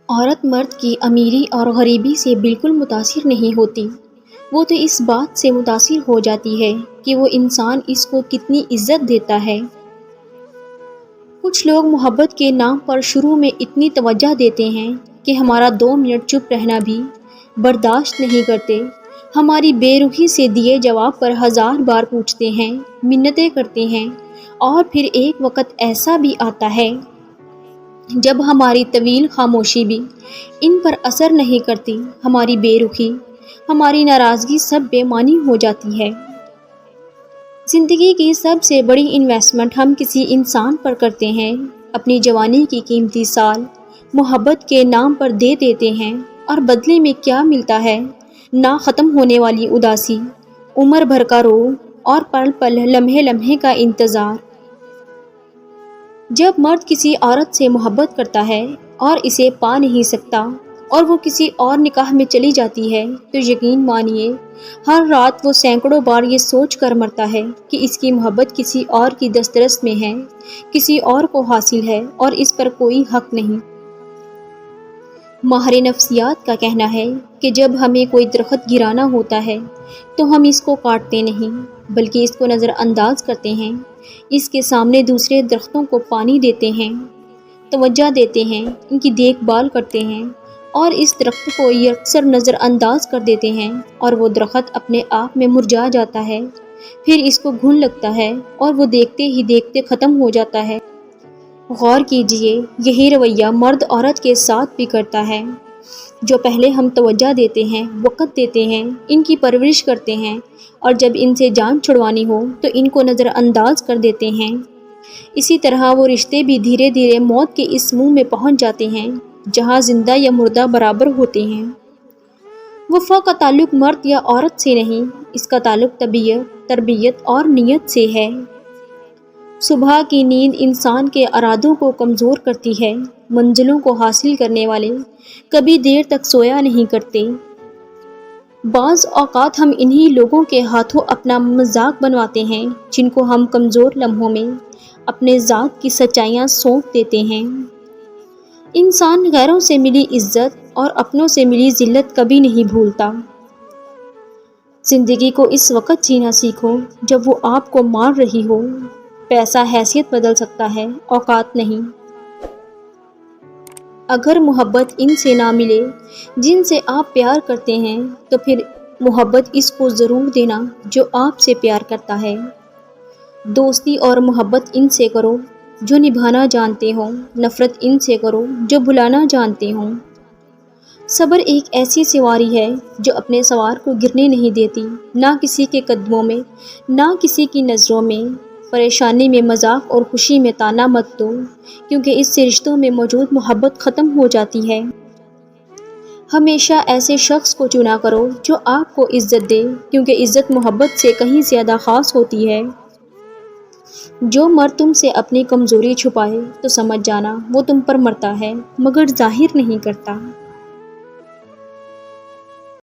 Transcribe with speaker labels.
Speaker 1: عورت مرد کی امیری اور غریبی سے بالکل متاثر نہیں ہوتی، وہ تو اس بات سے متاثر ہو جاتی ہے کہ وہ انسان اس کو کتنی عزت دیتا ہے۔ کچھ لوگ محبت کے نام پر شروع میں اتنی توجہ دیتے ہیں کہ ہمارا 2 منٹ چپ رہنا بھی برداشت نہیں کرتے، ہماری بے رخی سے دیے جواب پر 1000 بار پوچھتے ہیں، منتیں کرتے ہیں، اور پھر ایک وقت ایسا بھی آتا ہے جب ہماری طویل خاموشی بھی ان پر اثر نہیں کرتی، ہماری بے رخی، ہماری ناراضگی سب بے معنی ہو جاتی ہے۔ زندگی کی سب سے بڑی انویسٹمنٹ ہم کسی انسان پر کرتے ہیں، اپنی جوانی کی قیمتی سال محبت کے نام پر دے دیتے ہیں، اور بدلے میں کیا ملتا ہے؟ نہ ختم ہونے والی اداسی، عمر بھر کا روگ، اور پل پل لمحے لمحے کا انتظار۔ جب مرد کسی عورت سے محبت کرتا ہے اور اسے پا نہیں سکتا اور وہ کسی اور نکاح میں چلی جاتی ہے تو یقین مانیے ہر رات وہ سینکڑوں بار یہ سوچ کر مرتا ہے کہ اس کی محبت کسی اور کی دسترس میں ہے، کسی اور کو حاصل ہے اور اس پر کوئی حق نہیں۔ ماہر نفسیات کا کہنا ہے کہ جب ہمیں کوئی درخت گرانا ہوتا ہے تو ہم اس کو کاٹتے نہیں بلکہ اس کو نظر انداز کرتے ہیں، اس کے سامنے دوسرے درختوں کو پانی دیتے ہیں، توجہ دیتے ہیں، ان کی دیکھ بھال کرتے ہیں، اور اس درخت کو یکسر نظر انداز کر دیتے ہیں اور وہ درخت اپنے آپ میں مرجھا جاتا ہے، پھر اس کو گھن لگتا ہے اور وہ دیکھتے ہی دیکھتے ختم ہو جاتا ہے۔ غور کیجئے، یہی رویہ مرد عورت کے ساتھ بھی کرتا ہے۔ جو پہلے ہم توجہ دیتے ہیں، وقت دیتے ہیں، ان کی پرورش کرتے ہیں، اور جب ان سے جان چھڑوانی ہو تو ان کو نظر انداز کر دیتے ہیں، اسی طرح وہ رشتے بھی دھیرے دھیرے موت کے اس منہ میں پہنچ جاتے ہیں جہاں زندہ یا مردہ برابر ہوتے ہیں۔ وفا کا تعلق مرد یا عورت سے نہیں، اس کا تعلق طبیعت، تربیت اور نیت سے ہے۔ صبح کی نیند انسان کے ارادوں کو کمزور کرتی ہے، منزلوں کو حاصل کرنے والے کبھی دیر تک سویا نہیں کرتے۔ بعض اوقات ہم انہی لوگوں کے ہاتھوں اپنا مذاق بنواتے ہیں جن کو ہم کمزور لمحوں میں اپنے ذات کی سچائیاں سونپ دیتے ہیں۔ انسان غیروں سے ملی عزت اور اپنوں سے ملی ذلت کبھی نہیں بھولتا۔ زندگی کو اس وقت جینا سیکھو جب وہ آپ کو مار رہی ہو۔ پیسہ حیثیت بدل سکتا ہے، اوقات نہیں۔ اگر محبت ان سے نہ ملے جن سے آپ پیار کرتے ہیں تو پھر محبت اس کو ضرور دینا جو آپ سے پیار کرتا ہے۔ دوستی اور محبت ان سے کرو جو نبھانا جانتے ہوں، نفرت ان سے کرو جو بھلانا جانتے ہوں۔ صبر ایک ایسی سواری ہے جو اپنے سوار کو گرنے نہیں دیتی، نہ کسی کے قدموں میں، نہ کسی کی نظروں میں۔ پریشانی میں مذاق اور خوشی میں طعنہ مت دو، کیونکہ اس سے رشتوں میں موجود محبت ختم ہو جاتی ہے۔ ہمیشہ ایسے شخص کو چنا کرو جو آپ کو عزت دے، کیونکہ عزت محبت سے کہیں زیادہ خاص ہوتی ہے۔ جو مرد تم سے اپنی کمزوری چھپائے تو سمجھ جانا وہ تم پر مرتا ہے مگر ظاہر نہیں کرتا۔